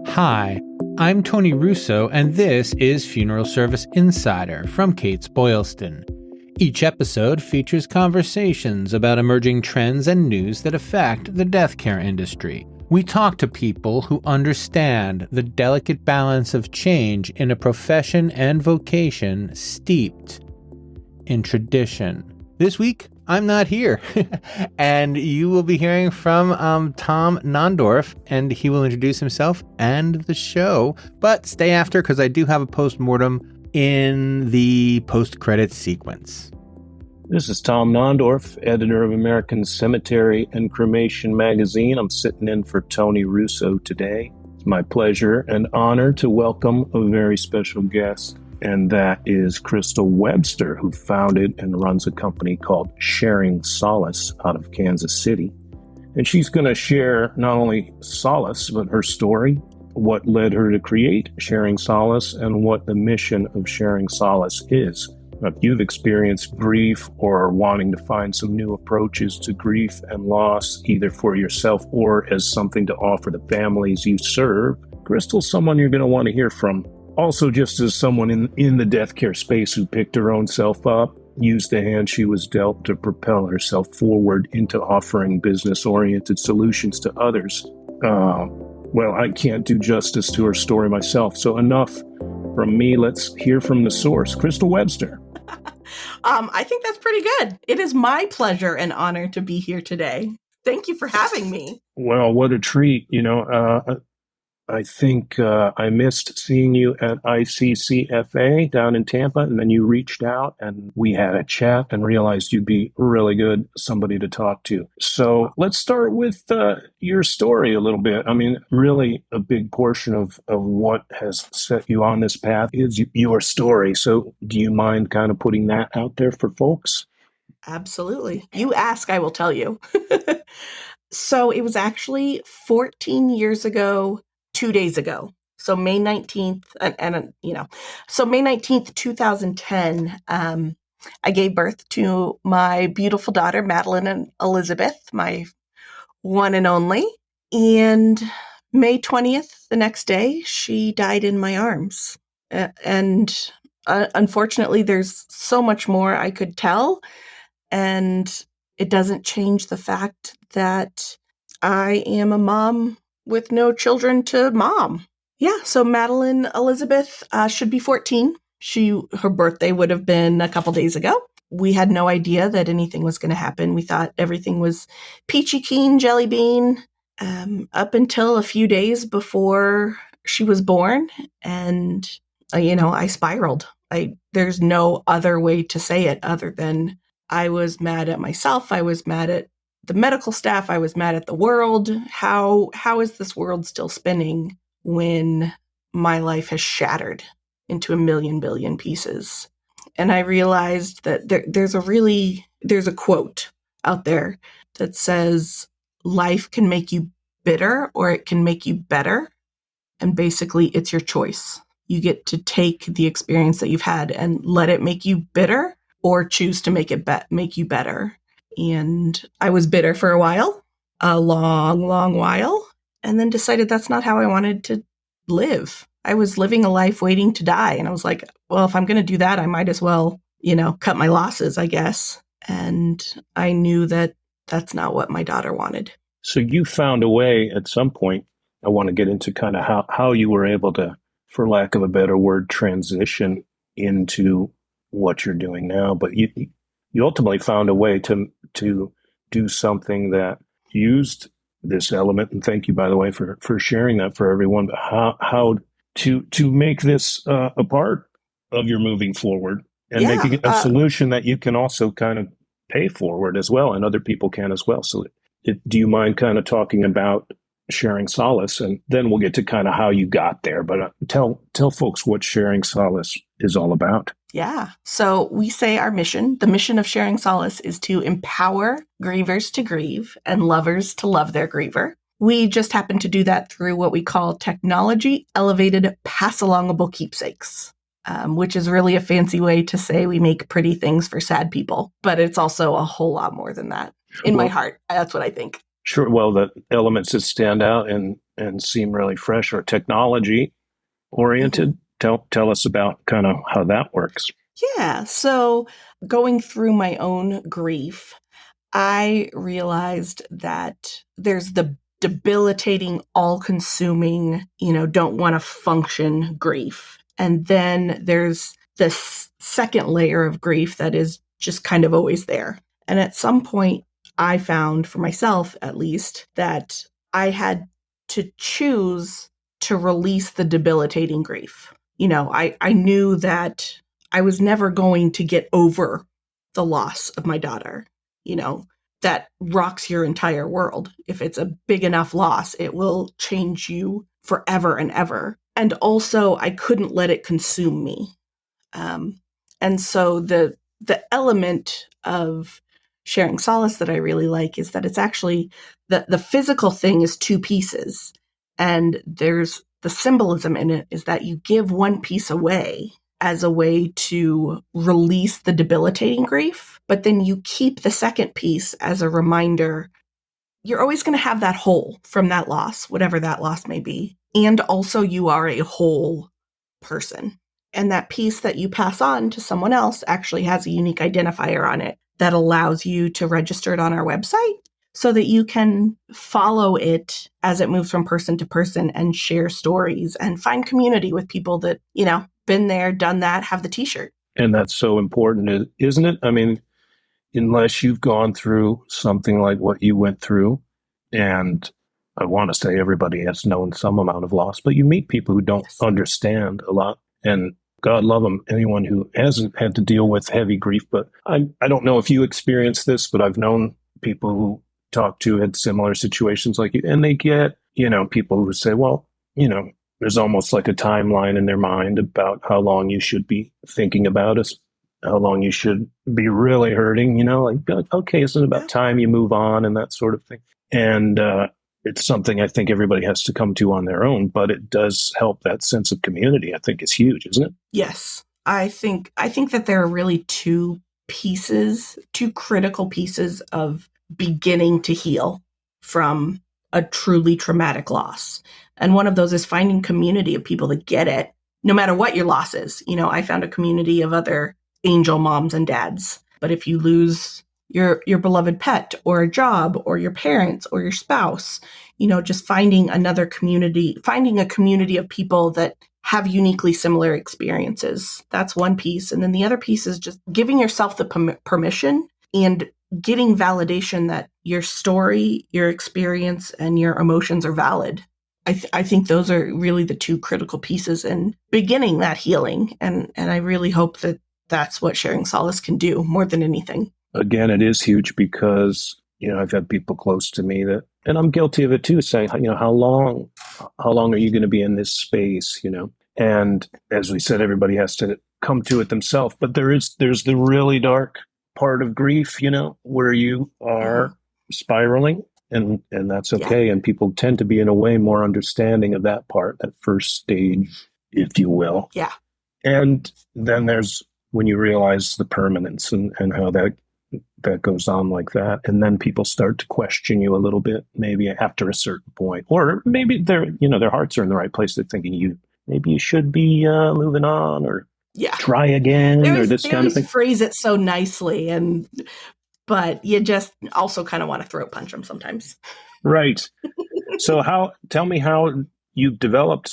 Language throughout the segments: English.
Hi, I'm Tony Russo, and this is Funeral Service Insider from Kates-Boylston. Each episode features conversations about emerging trends and news that affect the death care industry. We talk to people who understand the delicate balance of change in a profession and vocation steeped in tradition. This week, I'm not here, and you will be hearing from Tom Nondorf, and he will introduce himself and the show. But stay after, because I do have a post-mortem in the post-credits sequence. This is Tom Nondorf, editor of American Cemetery and Cremation magazine. I'm sitting in for Tony Russo today. It's my pleasure and honor to welcome a very special guest, and that is Crystal Webster, who founded and runs a company called Sharing Solace out of Kansas City. And she's going to share not only solace, but her story, what led her to create Sharing Solace, and what the mission of Sharing Solace is. If you've experienced grief or are wanting to find some new approaches to grief and loss, either for yourself or as something to offer the families you serve, Crystal's someone you're going to want to hear from. Also, just as someone in the death care space who picked her own self up, used the hand she was dealt to propel herself forward into offering business-oriented solutions to others. Well, I can't do justice to her story myself, so enough from me. Let's hear from the source, Crystal Webster. I think that's pretty good. It is my pleasure and honor to be here today. Thank you for having me. Well, what a treat. I think I missed seeing you at ICCFA down in Tampa, and then you reached out and we had a chat and realized you'd be really good somebody to talk to. So let's start with your story a little bit. I mean, really a big portion of what has set you on this path is your story. So do you mind kind of putting that out there for folks? Absolutely. You ask, I will tell you. So it was actually 14 years ago, 2 days ago. So May 19th, so May 19th, 2010, I gave birth to my beautiful daughter, Madeline and Elizabeth, my one and only. And May 20th, the next day, she died in my arms. And unfortunately, there's so much more I could tell. And it doesn't change the fact that I am a mom with no children to mom. Yeah, so Madeline Elizabeth should be 14. Her birthday would have been a couple days ago. We had no idea that anything was going to happen. We thought everything was peachy keen, jelly bean, up until a few days before she was born. And, I spiraled. There's no other way to say it other than I was mad at myself. I was mad at the medical staff. I was mad at the world. How is this world still spinning when my life has shattered into a million billion pieces? And I realized that there's a quote out there that says, life can make you bitter or it can make you better. And basically it's your choice. You get to take the experience that you've had and let it make you bitter or choose to make you better. And I was bitter for a long, long while, and then decided that's not how I wanted to live. I was living a life waiting to die. And I was like, well, if I'm going to do that, I might as well, cut my losses, I guess. And I knew that that's not what my daughter wanted. So you found a way at some point. I want to get into kind of how you were able to, for lack of a better word, transition into what you're doing now. But you ultimately found a way to do something that used this element. And thank you, by the way, for sharing that for everyone. But how to make this a part of your moving forward and making it a solution that you can also kind of pay forward as well, and other people can as well. So do you mind kind of talking about Sharing Solace, and then we'll get to kind of how you got there. But tell folks what Sharing Solace is all about. Yeah. So we say the mission of Sharing Solace is to empower grievers to grieve and lovers to love their griever. We just happen to do that through what we call technology-elevated pass-alongable keepsakes, which is really a fancy way to say we make pretty things for sad people. But it's also a whole lot more than that. in my Well, heart. That's what I think. sure. Well, the elements that stand out and seem really fresh are technology Mhm. oriented. Tell us about kind of how that works. Yeah. So going through my own grief, I realized that there's the debilitating, all consuming, don't want to function grief. And then there's this second layer of grief that is just kind of always there. And at some point, I found for myself, at least, that I had to choose to release the debilitating grief. I knew that I was never going to get over the loss of my daughter. You know, that rocks your entire world. If it's a big enough loss, it will change you forever and ever. And also, I couldn't let it consume me. Um, and so the element of sharing solace that I really like is that it's actually the physical thing is two pieces, and there's the symbolism in it is that you give one piece away as a way to release the debilitating grief, but then you keep the second piece as a reminder you're always going to have that hole from that loss, whatever that loss may be. And also, you are a whole person. And that piece that you pass on to someone else actually has a unique identifier on it that allows you to register it on our website so that you can follow it as it moves from person to person and share stories and find community with people that, been there, done that, have the t-shirt. And that's so important, isn't it? I mean, unless you've gone through something like what you went through, and I want to say everybody has known some amount of loss, but you meet people who don't Yes. understand a lot. And God love them, anyone who hasn't had to deal with heavy grief. But I don't know if you experienced this, but I've known people who talk to had similar situations like you, and they get, people who say, well, there's almost like a timeline in their mind about how long you should be thinking about us, how long you should be really hurting, like, okay, isn't it Yeah. about time you move on and that sort of thing? And it's something I think everybody has to come to on their own, but it does help. That sense of community, I think, is huge, isn't it? Yes. I think that there are really two critical pieces of beginning to heal from a truly traumatic loss. And one of those is finding community of people that get it, no matter what your loss is. I found a community of other angel moms and dads. But if you lose your beloved pet or a job or your parents or your spouse, just finding another community, finding a community of people that have uniquely similar experiences. That's one piece. And then the other piece is just giving yourself the permission and getting validation that your story, your experience, and your emotions are valid. I think those are really the two critical pieces in beginning that healing. And I really hope that that's what Sharing Solace can do more than anything. Again, it is huge because, I've had people close to me that, and I'm guilty of it too, saying, how long are you going to be in this space, And as we said, everybody has to come to it themselves. But there's the really dark part of grief, where you Mhm. are spiraling, and that's Yeah. okay. And people tend to be, in a way, more understanding of that part, that first stage, if you will. Yeah. And then there's when you realize the permanence and how that goes on like that. And then people start to question you a little bit, maybe after a certain point, or maybe their hearts are in the right place. They're thinking maybe you should be moving on, or Yeah. try again, or this They kind of always thing. phrase it so nicely, but you just also kind of want to throat punch them sometimes. Right. So tell me how you've developed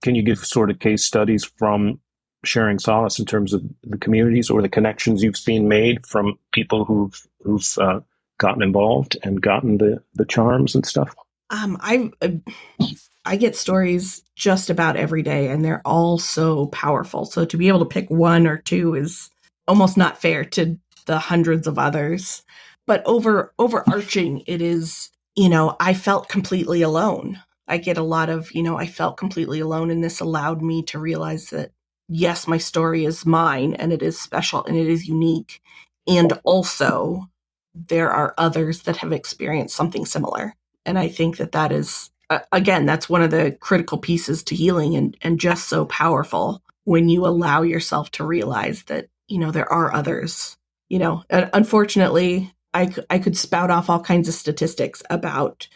can you give sort of case studies from Sharing Solace in terms of the communities or the connections you've seen made from people who've gotten involved and gotten the charms and stuff? I get stories just about every day, and they're all so powerful. So to be able to pick one or two is almost not fair to the hundreds of others. But overarching, it is, I felt completely alone. I get a lot of, I felt completely alone, and this allowed me to realize that yes, my story is mine, and it is special, and it is unique, and also there are others that have experienced something similar. And I think that is, again, that's one of the critical pieces to healing, and just so powerful when you allow yourself to realize that, there are others. Unfortunately, I could spout off all kinds of statistics about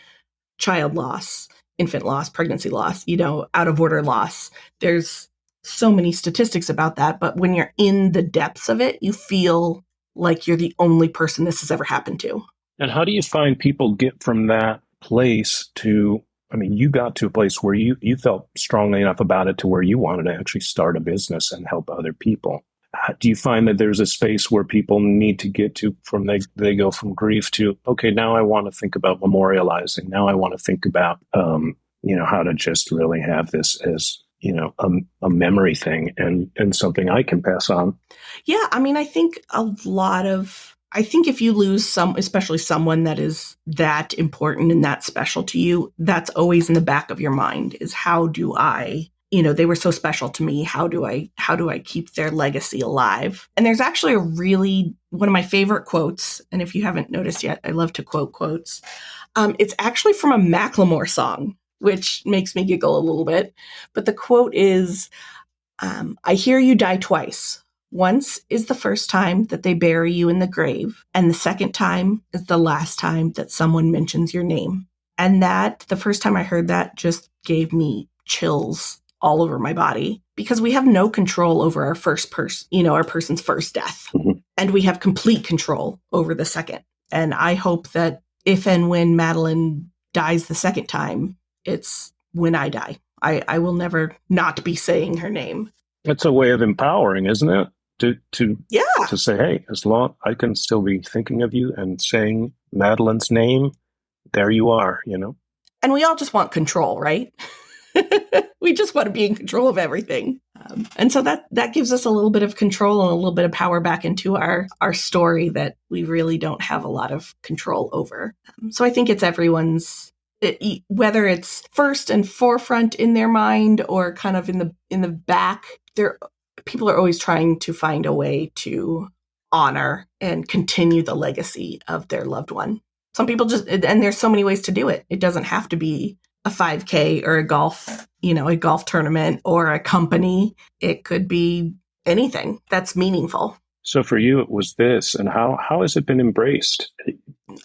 child loss, infant loss, pregnancy loss, out of order loss. There's so many statistics about that. But when you're in the depths of it, you feel like you're the only person this has ever happened to. And how do you find people get from that place to, I mean, you got to a place where you felt strongly enough about it to where you wanted to actually start a business and help other people. Do you find that there's a space where people need to get to from they go from grief to, okay, now I want to think about memorializing. Now I want to think about, how to just really have this as, a memory thing and something I can pass on. Yeah. I mean, I think if you lose especially someone that is that important and that special to you, that's always in the back of your mind is how do I, they were so special to me. How do I keep their legacy alive? And there's actually one of my favorite quotes. And if you haven't noticed yet, I love to quote quotes. It's actually from a Macklemore song, which makes me giggle a little bit. But the quote is, I hear you die twice. Once is the first time that they bury you in the grave, and the second time is the last time that someone mentions your name. And the first time I heard that just gave me chills all over my body because we have no control over our our person's first death. Mm-hmm. And we have complete control over the second. And I hope that if and when Madeline dies the second time, it's when I die. I will never not be saying her name. That's a way of empowering, isn't it? Yeah. To say, hey, as long I can still be thinking of you and saying Madeline's name, there you are, And we all just want control, right? We just want to be in control of everything. And so that gives us a little bit of control and a little bit of power back into our story that we really don't have a lot of control over. So I think it's everyone's, whether it's first and forefront in their mind or kind of in the back, people are always trying to find a way to honor and continue the legacy of their loved one. Some people and there's so many ways to do it. It doesn't have to be a 5K or a golf tournament or a company. It could be anything that's meaningful. So for you, it was this, and how has it been embraced?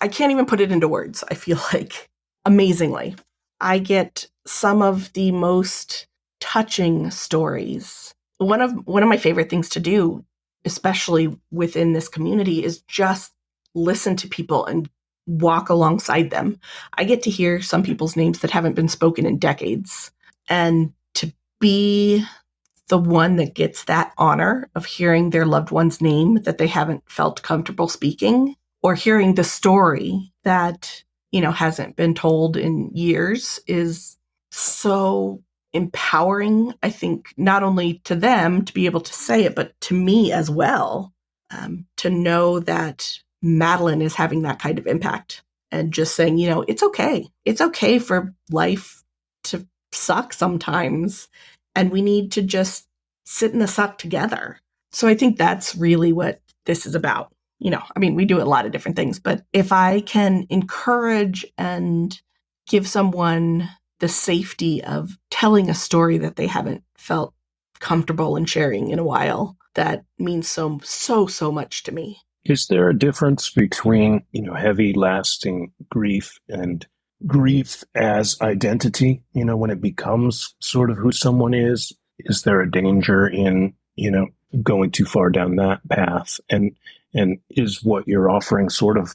I can't even put it into words. I feel like amazingly, I get some of the most touching stories. One of my favorite things to do, especially within this community, is just listen to people and walk alongside them. I get to hear some people's names that haven't been spoken in decades. And to be the one that gets that honor of hearing their loved one's name that they haven't felt comfortable speaking, or hearing the story that, hasn't been told in years, is so empowering, I think, not only to them to be able to say it, but to me as well, to know that Madeline is having that kind of impact and just saying, it's okay. It's okay for life to suck sometimes. And we need to just sit in the suck together. So I think that's really what this is about. We do a lot of different things, but if I can encourage and give someone the safety of telling a story that they haven't felt comfortable in sharing in a while, that means so much to me. Is there a difference between, heavy, lasting grief and grief as identity? When it becomes sort of who someone is there a danger in, going too far down that path? And is what you're offering sort of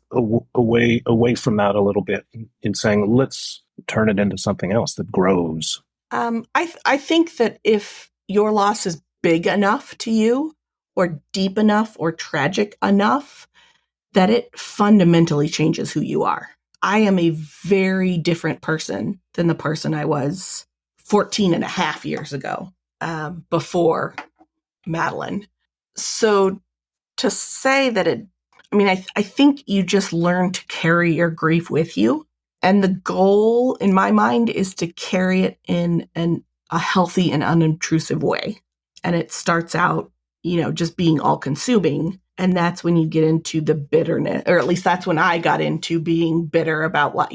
away from that a little bit in saying, let's turn it into something else that grows? I think that if your loss is big enough to you, or deep enough or tragic enough, that it fundamentally changes who you are. I am a very different person than the person I was 14 and a half years ago, before Madeline. So to say that I think you just learn to carry your grief with you. And the goal in my mind is to carry it in a healthy and unobtrusive way. And it starts out just being all consuming. And that's when you get into the bitterness, or at least that's when I got into being bitter about what,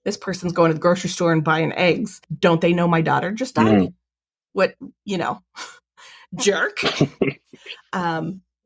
this person's going to the grocery store and buying eggs. Don't they know my daughter just died? What, jerk.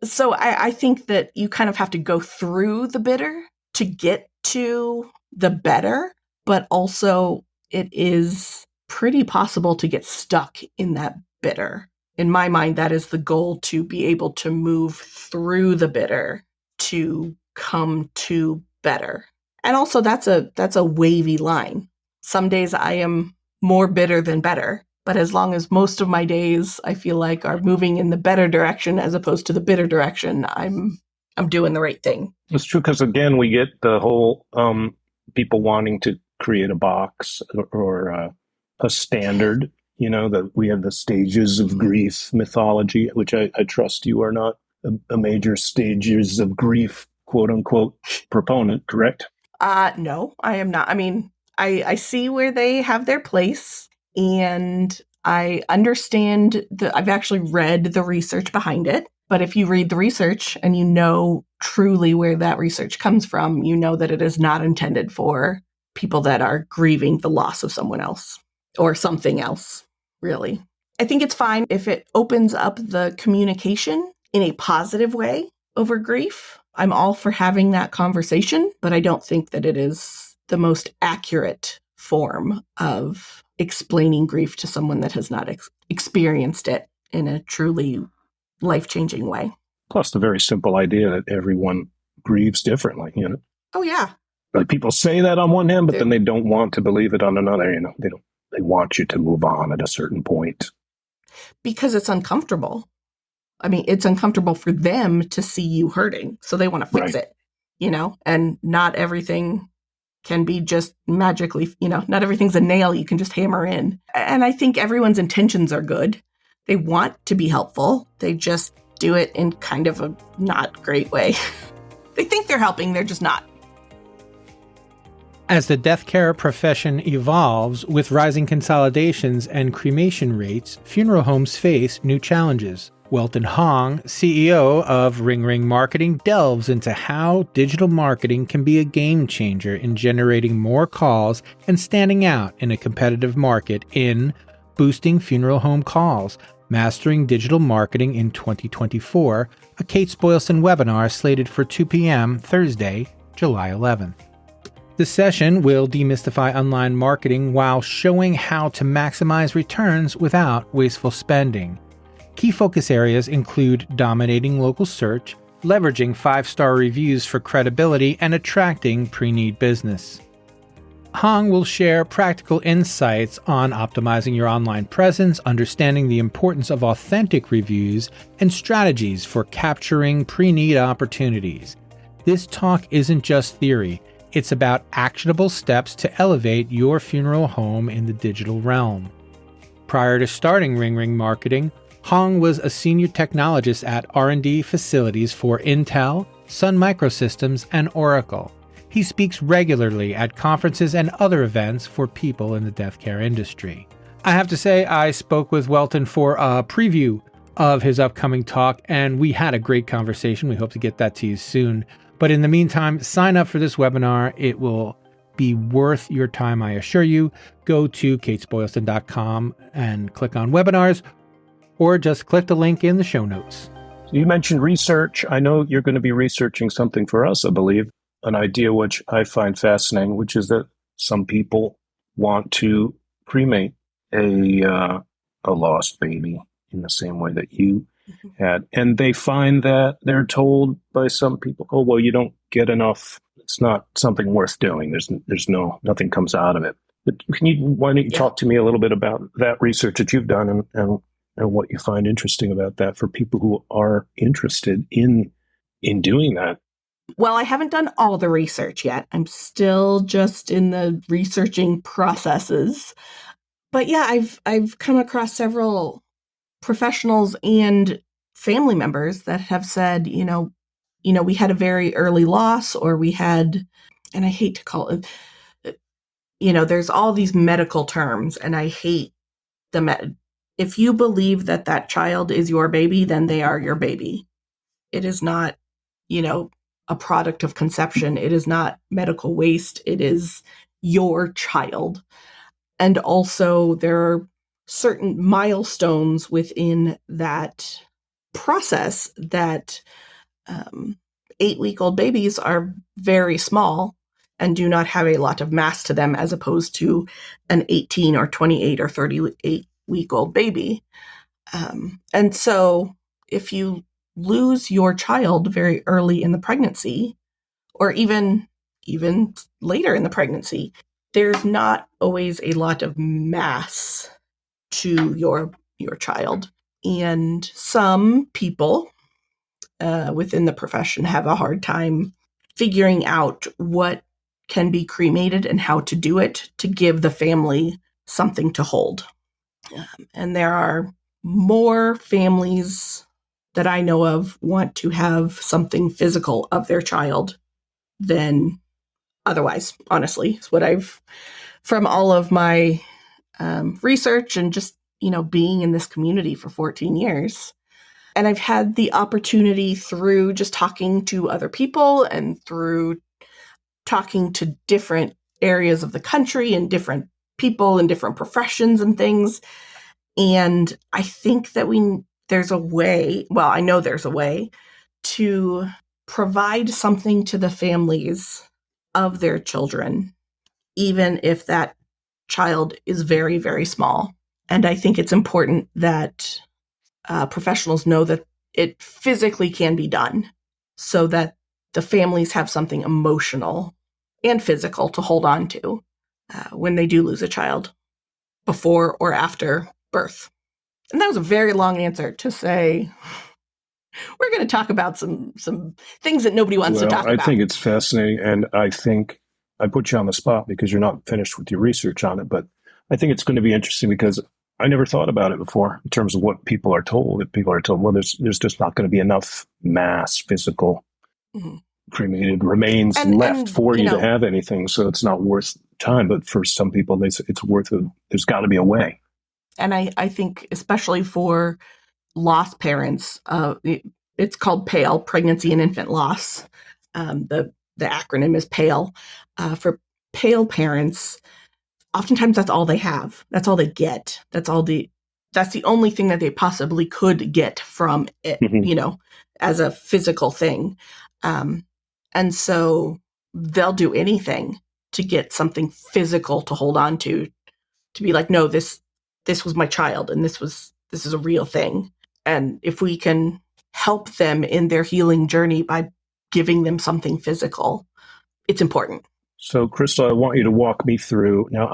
So I think that you kind of have to go through the bitter to get to the better, but also it is pretty possible to get stuck in that bitter. In my mind, that is the goal, to be able to move through the bitter to come to better. And also that's a wavy line. Some days I am more bitter than better. But as long as most of my days I feel like are moving in the better direction as opposed to the bitter direction, I'm doing the right thing. It's true, because again, we get the whole people wanting to create a box or a standard. That we have the stages of grief mythology, which I trust you are not a major stages of grief, quote unquote, proponent, correct? No, I am not. I mean, I see where they have their place, and I understand I've actually read the research behind it. But if you read the research and you know truly where that research comes from, you know that it is not intended for people that are grieving the loss of someone else or something else, really. I think it's fine if it opens up the communication in a positive way over grief. I'm all for having that conversation, but I don't think that it is the most accurate form of explaining grief to someone that has not experienced it in a truly life-changing way. Plus the very simple idea that everyone grieves differently, Oh, yeah. Like, people say that on one hand, but then they don't want to believe it on another, they want you to move on at a certain point. Because it's uncomfortable. I mean, it's uncomfortable for them to see you hurting, so they want to fix it, and not everything can be just magically, not everything's a nail you can just hammer in. And I think everyone's intentions are good. They want to be helpful. They just do it in kind of a not great way. They think they're helping, they're just not. As the death care profession evolves with rising consolidations and cremation rates, funeral homes face new challenges. Welton Hong, CEO of Ring Ring Marketing, delves into how digital marketing can be a game changer in generating more calls and standing out in a competitive market in Boosting Funeral Home Calls, Mastering Digital Marketing in 2024, a Kates-Boylston webinar slated for 2 p.m. Thursday, July 11th. The session will demystify online marketing while showing how to maximize returns without wasteful spending. Key focus areas include dominating local search, leveraging 5-star reviews for credibility, and attracting pre-need business. Hong will share practical insights on optimizing your online presence, understanding the importance of authentic reviews, and strategies for capturing pre-need opportunities. This talk isn't just theory, it's about actionable steps to elevate your funeral home in the digital realm. Prior to starting Ring Ring Marketing, Hong was a senior technologist at R&D facilities for Intel, Sun Microsystems, and Oracle. He speaks regularly at conferences and other events for people in the death care industry. I have to say, I spoke with Welton for a preview of his upcoming talk, and we had a great conversation. We hope to get that to you soon. But in the meantime, sign up for this webinar. It will be worth your time, I assure you. Go to Kates-Boylston.com and click on webinars, or just click the link in the show notes. You mentioned research. I know you're going to be researching something for us, I believe, an idea which I find fascinating, which is that some people want to cremate a lost baby in the same way that you had. And they find that they're told by some people, oh, well, you don't get enough. It's not something worth doing. Nothing comes out of it. But why don't you talk to me a little bit about that research that you've done and what you find interesting about that for people who are interested in doing that? Well, I haven't done all the research yet. I'm still just in the researching processes. But yeah, I've come across several professionals and family members that have said, we had a very early loss, or we had, and I hate to call it, there's all these medical terms, and I hate if you believe that child is your baby, then they are your baby. It is not, a product of conception. It is not medical waste. It is your child. And also there are certain milestones within that process that 8-week-old babies are very small and do not have a lot of mass to them, as opposed to an 18 or 28 or 38-week-old baby. And so if you lose your child very early in the pregnancy, or even later in the pregnancy, there's not always a lot of mass to your child. And some people within the profession have a hard time figuring out what can be cremated and how to do it to give the family something to hold. And there are more families that I know of want to have something physical of their child than otherwise, honestly. It's what I've, from all of my research and just, being in this community for 14 years. And I've had the opportunity through just talking to other people and through talking to different areas of the country and different people and different professions and things. And I think that there's a way, well, I know there's a way to provide something to the families of their children, even if that child is very, very small. And I think it's important that professionals know that it physically can be done so that the families have something emotional and physical to hold on to when they do lose a child before or after birth. And that was a very long answer to say, we're going to talk about some things that nobody wants to talk about. I think it's fascinating. And I think I put you on the spot because you're not finished with your research on it. But I think it's going to be interesting because I never thought about it before in terms of what people are told. If people are told, well, there's just not going to be enough mass, physical, cremated remains left for you to have anything. So it's not worth time. But for some people, it's worth it. There's got to be a way. And I think especially for lost parents, it's called PAIL, Pregnancy and Infant Loss. The acronym is PAIL. For PAIL parents, oftentimes that's all they have. That's all they get. That's the only thing that they possibly could get from it, as a physical thing. And so they'll do anything to get something physical to hold on to be like, no, this was my child and this is a real thing. And if we can help them in their healing journey by giving them something physical, it's important. So, Crystal, I want you to walk me through. Now,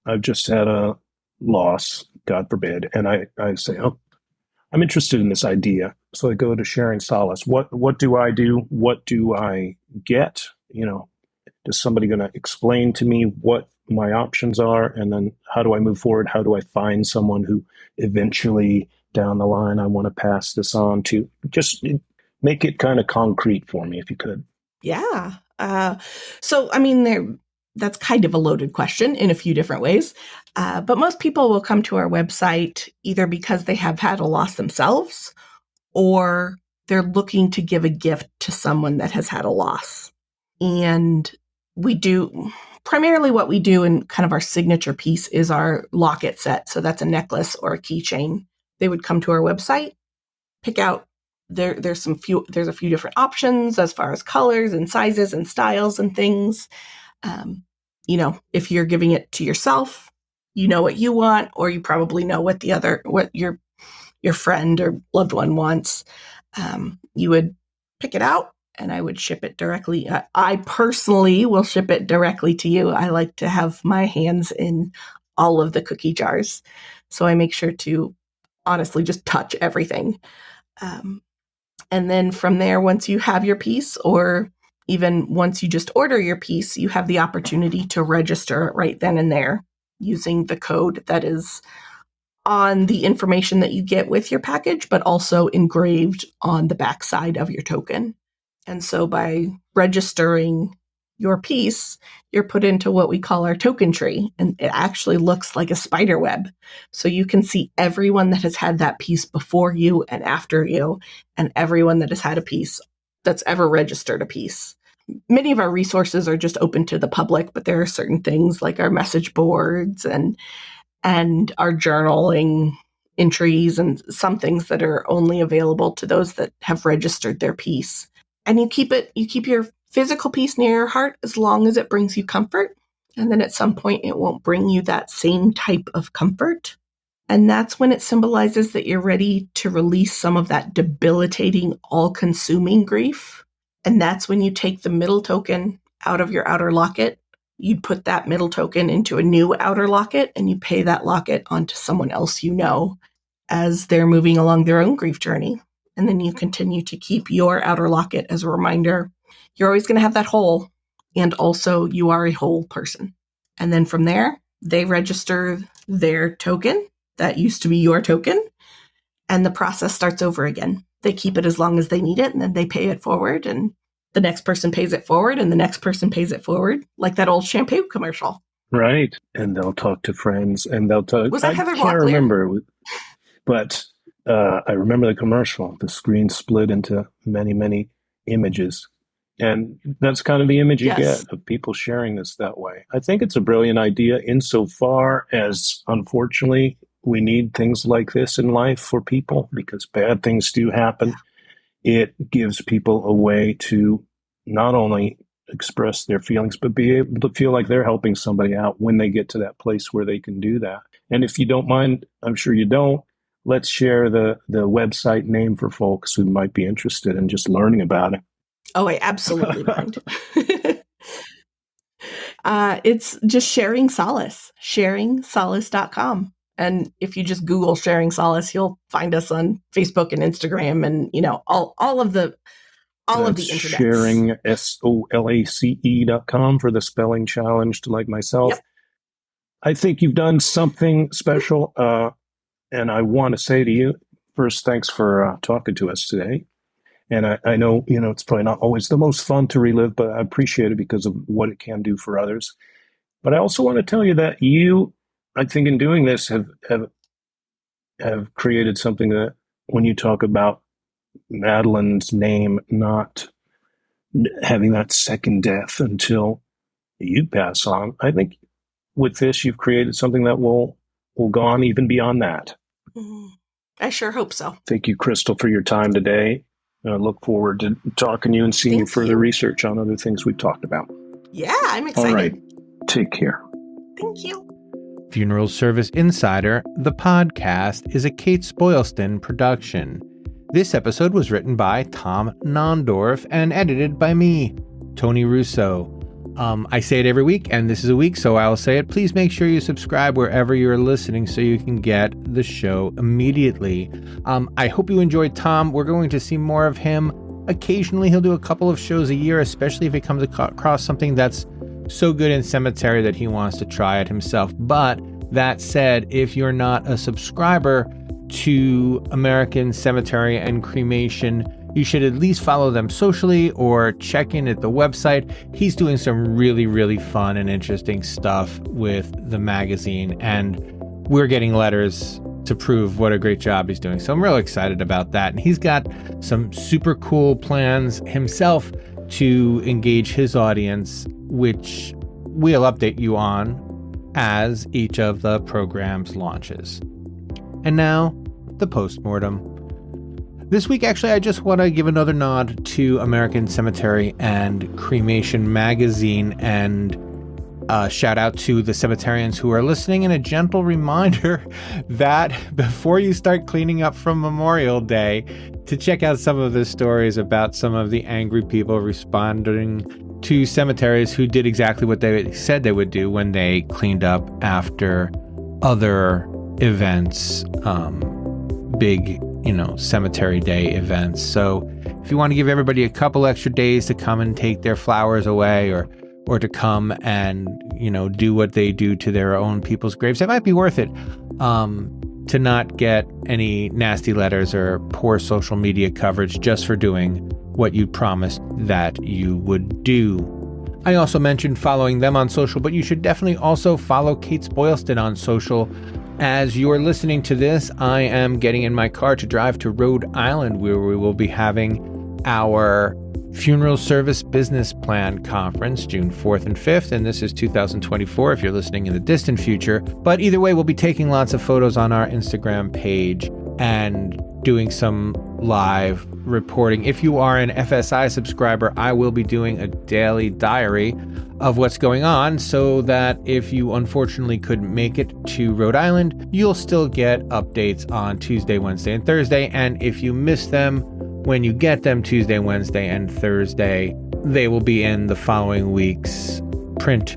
I've just had a loss, God forbid, and I say, oh, I'm interested in this idea. So I go to Sharing Solace. What do I do? What do I get? Is somebody going to explain to me what my options are? And then how do I move forward? How do I find someone who eventually down the line I want to pass this on to? Just make it kind of concrete for me, if you could. Yeah. So, that's kind of a loaded question in a few different ways. But most people will come to our website either because they have had a loss themselves or they're looking to give a gift to someone that has had a loss. And we do, primarily what we do in kind of our signature piece is our locket set. So that's a necklace or a keychain. They would come to our website, pick out, there's a few different options as far as colors and sizes and styles and things. If you're giving it to yourself, you know what you want, or you probably know what your friend or loved one wants. You would pick it out and I would ship it directly. I personally will ship it directly to you. I like to have my hands in all of the cookie jars. So I make sure to honestly just touch everything. And then from there, once you have your piece, or even once you just order your piece, you have the opportunity to register it right then and there using the code that is on the information that you get with your package, but also engraved on the backside of your token. And so by registering your piece, you're put into what we call our token tree, and it actually looks like a spider web. So you can see everyone that has had that piece before you and after you, and everyone that has had a piece that's ever registered a piece. Many of our resources are just open to the public, but there are certain things like our message boards and our journaling entries and some things that are only available to those that have registered their piece. And you keep your physical piece near your heart as long as it brings you comfort. And then at some point, it won't bring you that same type of comfort. And that's when it symbolizes that you're ready to release some of that debilitating, all-consuming grief. And that's when you take the middle token out of your outer locket. You put that middle token into a new outer locket, and you pay that locket onto someone else you know as they're moving along their own grief journey. And then you continue to keep your outer locket as a reminder. You're always going to have that hole, and also you are a whole person. And then from there, they register their token. That used to be your token, and the process starts over again. They keep it as long as they need it, and then they pay it forward, and the next person pays it forward, and the next person pays it forward, like that old shampoo commercial. Right. And they'll talk to friends, and they'll talk. Was that Heather I can't Locklear? remember, but I remember the commercial. The screen split into many, many images. And that's kind of the image you Yes. get of people sharing this that way. I think it's a brilliant idea insofar as, unfortunately, we need things like this in life for people because bad things do happen. It gives people a way to not only express their feelings, but be able to feel like they're helping somebody out when they get to that place where they can do that. And if you don't mind, I'm sure you don't, let's share the website name for folks who might be interested in just learning about it. Oh, I absolutely mind. It's just Sharing Solace, sharingsolace.com. And if you just Google Sharing Solace, you'll find us on Facebook and Instagram and, all of the internet. Sharing, SOLACE.com for the spelling challenged like myself. Yep. I think you've done something special. And I want to say to you, first, thanks for talking to us today. And I know, it's probably not always the most fun to relive, but I appreciate it because of what it can do for others. But I also want to tell you that you, I think in doing this, have created something that when you talk about Madeline's name not having that second death until you pass on, I think with this, you've created something that will go on even beyond that. I sure hope so. Thank you, Crystal, for your time today. I look forward to talking to you and seeing Thank you further you. research on other things we've talked about. Yeah, I'm excited. All right. Take care. Thank you. Funeral Service Insider, the podcast, is a Kates-Boylston production. This episode was written by Tom Nondorf and edited by me, Tony Russo. I say it every week, and this is a week, so I'll say it. Please make sure you subscribe wherever you're listening so you can get the show immediately. I hope you enjoyed Tom. We're going to see more of him. Occasionally, he'll do a couple of shows a year, especially if he comes across something that's so good in cemetery that he wants to try it himself. But that said, if you're not a subscriber to American Cemetery and Cremation, you should at least follow them socially or check in at the website. He's doing some really, really fun and interesting stuff with the magazine, and we're getting letters to prove what a great job he's doing. So I'm really excited about that. And he's got some super cool plans himself to engage his audience, which we'll update you on as each of the programs launches. And now, the postmortem. This week, actually, I just want to give another nod to American Cemetery and Cremation magazine and shout out to the cemeterians who are listening, and a gentle reminder that before you start cleaning up from Memorial Day, to check out some of the stories about some of the angry people responding to cemeteries who did exactly what they said they would do when they cleaned up after other events, big cemetery day events. So if you want to give everybody a couple extra days to come and take their flowers away or to come and, do what they do to their own people's graves, it might be worth it to not get any nasty letters or poor social media coverage just for doing what you promised that you would do. I also mentioned following them on social, but you should definitely also follow Kates-Boylston on social. As you're listening to this, I am getting in my car to drive to Rhode Island, where we will be having our Funeral Service Business Plan Conference, June 4th and 5th, and this is 2024 if you're listening in the distant future. But either way, we'll be taking lots of photos on our Instagram page and doing some live reporting. If you are an FSI subscriber, I will be doing a daily diary of what's going on so that if you unfortunately couldn't make it to Rhode Island, you'll still get updates on Tuesday, Wednesday, and Thursday. And if you miss them, when you get them Tuesday, Wednesday, and Thursday, they will be in the following week's print,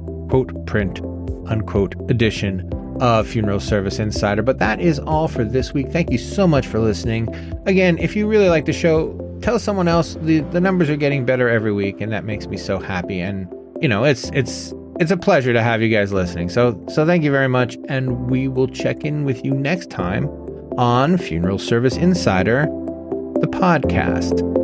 unquote, edition of Funeral Service Insider. But that is all for this week. Thank you so much for listening. Again, if you really like the show, tell someone else. The numbers are getting better every week, and that makes me so happy. And you know, it's a pleasure to have you guys listening. So thank you very much, and we will check in with you next time on Funeral Service Insider, the podcast.